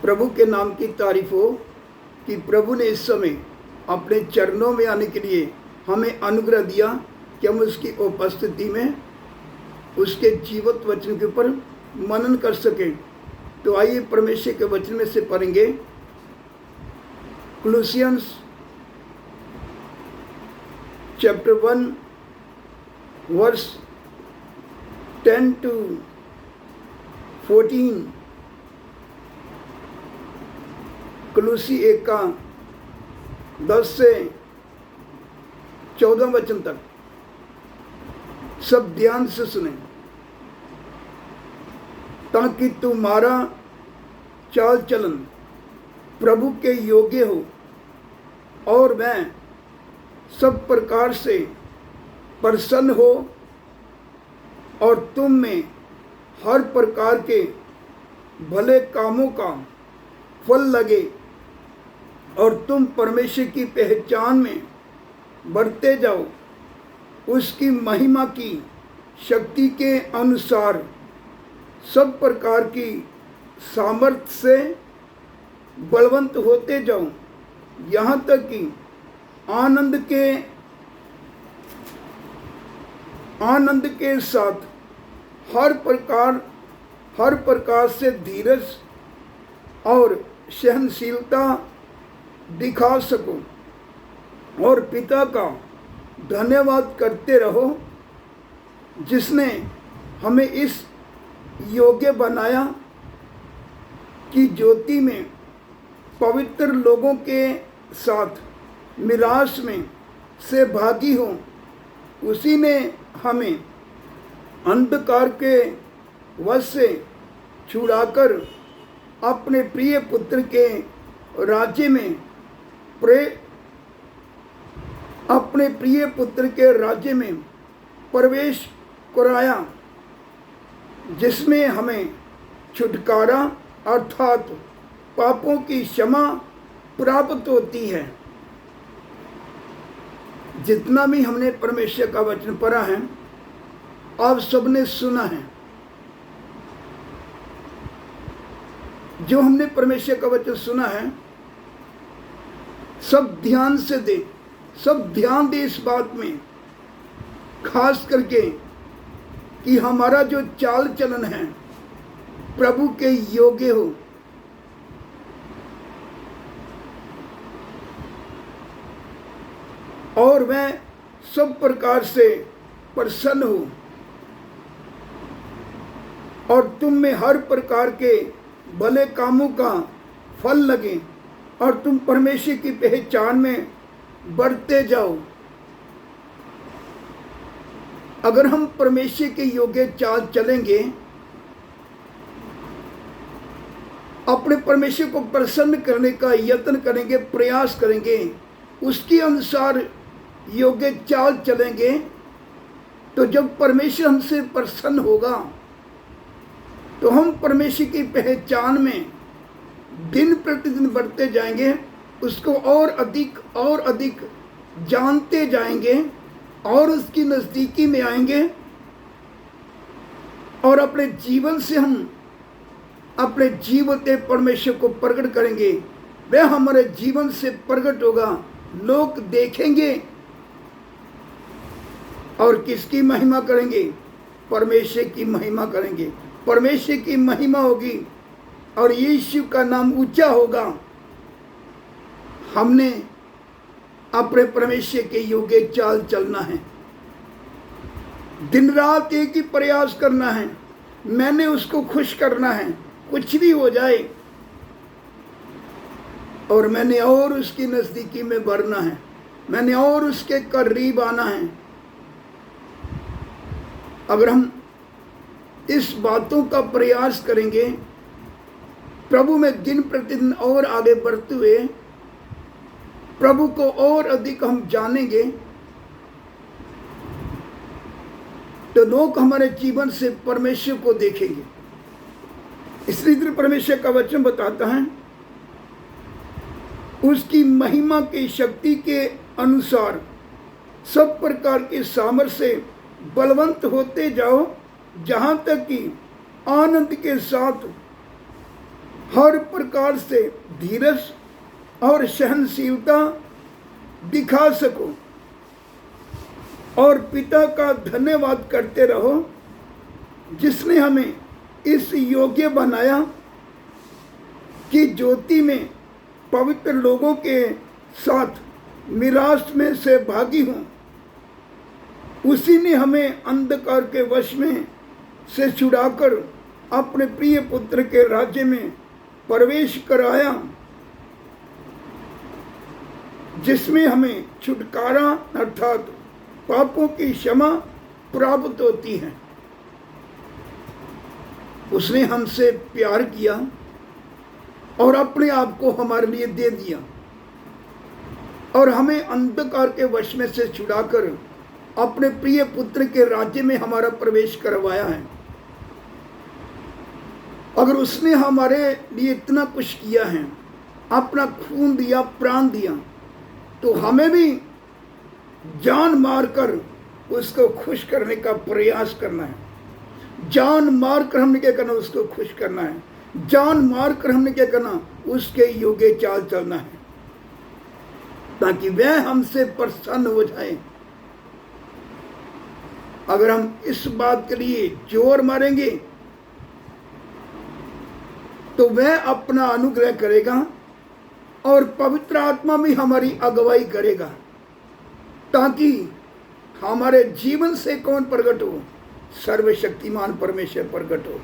प्रभु के नाम की तारीफ हो कि प्रभु ने इस समय अपने चरणों में आने के लिए हमें अनुग्रह दिया कि हम उसकी उपस्थिति में उसके जीवित वचन के ऊपर मनन कर सकें। तो आइए परमेश्वर के वचन में से पढ़ेंगे कोलोसियंस चैप्टर 1 वर्स 10 to 14। कोलोसी 1 का 10 से 14 वचन तक सब ध्यान से सुने, ताकि तुम्हारा चाल चलन प्रभु के योग्य हो और मैं सब प्रकार से प्रसन्न हो और तुम में हर प्रकार के भले कामों का फल लगे और तुम परमेश्वर की पहचान में बढ़ते जाओ, उसकी महिमा की शक्ति के अनुसार सब प्रकार की सामर्थ्य से बलवंत होते जाओ, यहाँ तक कि आनंद के साथ हर प्रकार से धीरज और सहनशीलता दिखा सको और पिता का धन्यवाद करते रहो, जिसने हमें इस योग्य बनाया कि ज्योति में पवित्र लोगों के साथ मिरास में से भागी हो। उसी ने हमें अंधकार के वश से छुड़ाकर अपने प्रिय पुत्र के राज्य में प्रवेश कराया, जिसमें हमें छुटकारा अर्थात पापों की क्षमा प्राप्त होती है। जितना भी हमने परमेश्वर का वचन पढ़ा है, आप सबने सुना है। जो हमने परमेश्वर का वचन सुना है, सब ध्यान से दे, सब ध्यान दे इस बात में, खास करके कि हमारा जो चाल चलन है प्रभु के योग्य हो। और मैं सब प्रकार से प्रसन्न हूँ और तुम में हर प्रकार के भले कामों का फल लगे और तुम परमेश्वर की पहचान में बढ़ते जाओ। अगर हम परमेश्वर के योग्य चाल चलेंगे, अपने परमेश्वर को प्रसन्न करने का यत्न करेंगे, प्रयास करेंगे, उसके अनुसार योग्य चाल चलेंगे, तो जब परमेश्वर हमसे प्रसन्न होगा तो हम परमेश्वर की पहचान में दिन प्रतिदिन बढ़ते जाएंगे, उसको और अधिक जानते जाएंगे और उसकी नज़दीकी में आएंगे। और अपने जीवन से हम अपने जीवते परमेश्वर को प्रकट करेंगे। वह हमारे जीवन से प्रकट होगा, लोग देखेंगे और किसकी महिमा करेंगे? परमेश्वर की महिमा करेंगे। परमेश्वर की महिमा होगी और यीशु का नाम ऊंचा होगा। हमने अपने परमेश्वर के योग्य चाल चलना है, दिन रात एक ही प्रयास करना है, मैंने उसको खुश करना है, कुछ भी हो जाए, और मैंने और उसकी नज़दीकी में बढ़ना है, मैंने और उसके करीब आना है। अगर हम इस बातों का प्रयास करेंगे, प्रभु में दिन प्रतिदिन और आगे बढ़ते हुए प्रभु को और अधिक हम जानेंगे, तो लोग हमारे जीवन से परमेश्वर को देखेंगे। इसलिए परमेश्वर का वचन बताता है, उसकी महिमा की शक्ति के अनुसार सब प्रकार के सामर्थ्य से बलवंत होते जाओ, जहाँ तक कि आनंद के साथ हर प्रकार से धीरज और सहनशीलता दिखा सको और पिता का धन्यवाद करते रहो जिसने हमें इस योग्य बनाया कि ज्योति में पवित्र लोगों के साथ मिरास में से भागी हूँ। उसी ने हमें अंधकार के वश में से छुड़ाकर अपने प्रिय पुत्र के राज्य में प्रवेश कराया, जिसमें हमें छुटकारा अर्थात पापों की क्षमा प्राप्त होती है। उसने हमसे प्यार किया और अपने आप को हमारे लिए दे दिया और हमें अंधकार के वश में से छुड़ाकर अपने प्रिय पुत्र के राज्य में हमारा प्रवेश करवाया है। अगर उसने हमारे लिए इतना कुछ किया है, अपना खून दिया, प्राण दिया, तो हमें भी जान मारकर उसको खुश करने का प्रयास करना है। जान मारकर हमने क्या करना, उसको खुश करना है। जान मारकर हमने क्या करना, उसके योग्य चाल चलना है, ताकि वह हमसे प्रसन्न हो जाए। अगर हम इस बात के लिए जोर मारेंगे तो वह अपना अनुग्रह करेगा और पवित्र आत्मा भी हमारी अगुवाई करेगा, ताकि हमारे जीवन से कौन प्रकट हो, सर्वशक्तिमान परमेश्वर प्रकट हो।